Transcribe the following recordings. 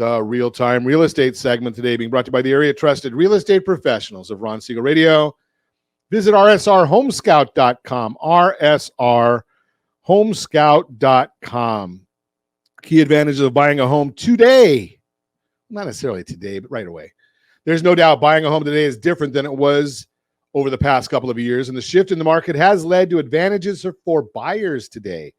The real-time real estate segment today being brought to you by the area trusted real estate professionals of Ron Siegel Radio. Visit rsrhomescout.com, rsrhomescout.com. Key advantages of buying a home today. Not necessarily today, but right away. There's no doubt buying a home today is different than it was over the past couple of years, and the shift in the market has led to advantages for buyers today.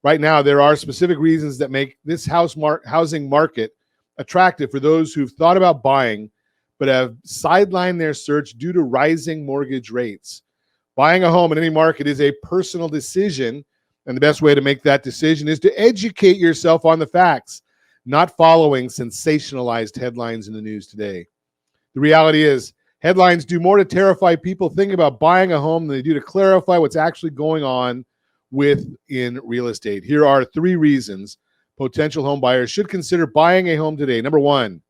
Right now, there are specific reasons that make this housing market attractive for those who've thought about buying but have sidelined their search due to rising mortgage rates. Buying a home in any market is a personal decision, and the best way to make that decision is to educate yourself on the facts, not following sensationalized headlines in the news today. The reality is, headlines do more to terrify people thinking about buying a home than they do to clarify what's actually going on within real estate. Here are 3 reasons potential home buyers should consider buying a home today. Number 1,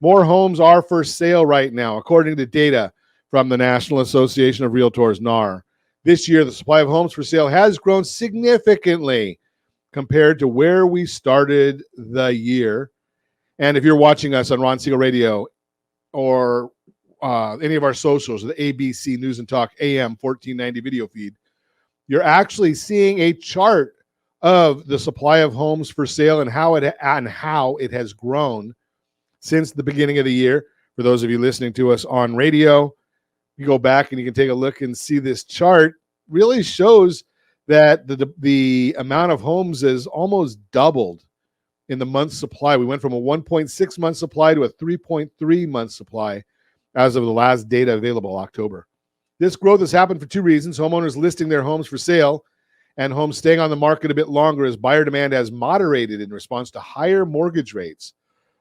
more homes are for sale right now, according to data from the National Association of Realtors, NAR. This year, the supply of homes for sale has grown significantly compared to where we started the year. And if you're watching us on Ron Siegel Radio or any of our socials, the ABC News and Talk AM 1490 video feed, you're actually seeing a chart of the supply of homes for sale and how it has grown since the beginning of the year. For those of you listening to us on radio, you go back and you can take a look and see this chart really shows that the amount of homes is almost doubled in the month supply. We went from a 1.6 month supply to a 3.3 month supply as of the last data available, October. This growth has happened for 2 reasons: homeowners listing their homes for sale and homes staying on the market a bit longer as buyer demand has moderated in response to higher mortgage rates.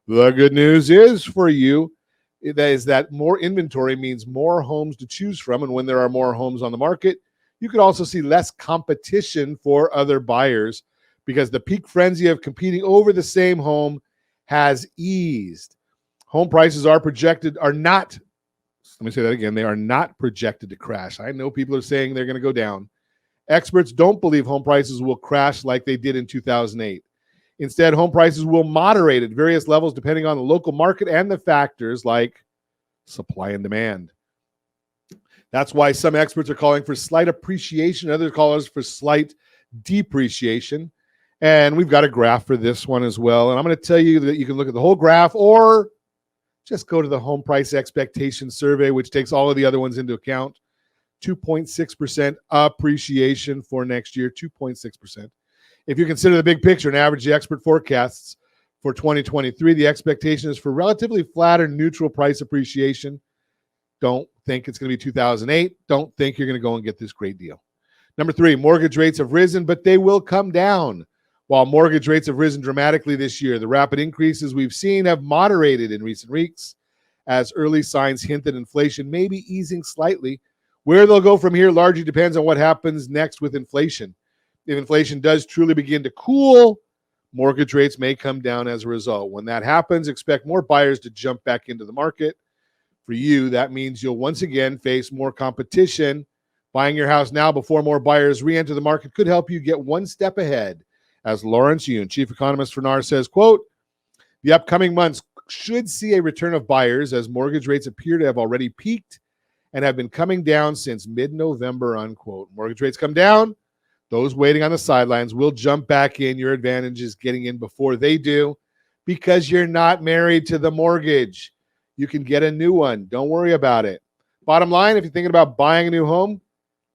The good news is for you is that more inventory means more homes to choose from, and when there are more homes on the market, you could also see less competition for other buyers because the peak frenzy of competing over the same home has eased. Home prices are not, let me say that again, they are not projected to crash. I know people are saying they're going to go down. Experts don't believe home prices will crash like they did in 2008. Instead, home prices will moderate at various levels depending on the local market and the factors like supply and demand. That's why some experts are calling for slight appreciation, other callers for slight depreciation. And we've got a graph for this one as well. And I'm going to tell you that you can look at the whole graph or just go to the home price expectation survey, which takes all of the other ones into account. 2.6% appreciation for next year, 2.6%. If you consider the big picture and average the expert forecasts for 2023, the expectation is for relatively flat or neutral price appreciation. Don't think it's going to be 2008. Don't think you're going to go and get this great deal. Number 3, mortgage rates have risen, but they will come down. While mortgage rates have risen dramatically this year, the rapid increases we've seen have moderated in recent weeks as early signs hint that inflation may be easing slightly. Where they'll go from here largely depends on what happens next with inflation. If inflation does truly begin to cool, mortgage rates may come down as a result. When that happens, expect more buyers to jump back into the market. For you, that means you'll once again face more competition. Buying your house now before more buyers re-enter the market could help you get one step ahead. As Lawrence Yoon, chief economist for NAR, says, quote, the upcoming months should see a return of buyers as mortgage rates appear to have already peaked and have been coming down since mid-November, unquote. Mortgage rates come down, those waiting on the sidelines will jump back in. Your advantage is getting in before they do because you're not married to the mortgage. You can get a new one. Don't worry about it. Bottom line, if you're thinking about buying a new home,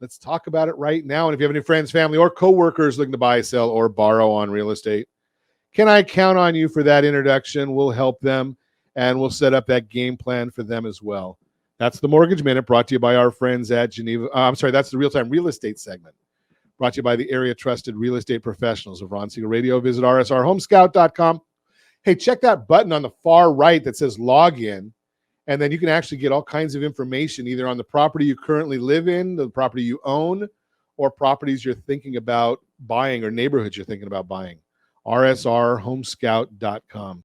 let's talk about it right now. And if you have any friends, family, or coworkers looking to buy, sell, or borrow on real estate, can I count on you for that introduction? We'll help them, and we'll set up that game plan for them as well. That's the Mortgage Minute brought to you by our friends at Geneva. That's the real-time real estate segment brought to you by the area trusted real estate professionals of Ron Siegel Radio. Visit rsrhomescout.com. Hey, check that button on the far right that says login, and then you can actually get all kinds of information either on the property you currently live in, the property you own, or properties you're thinking about buying or neighborhoods you're thinking about buying. rsrhomescout.com.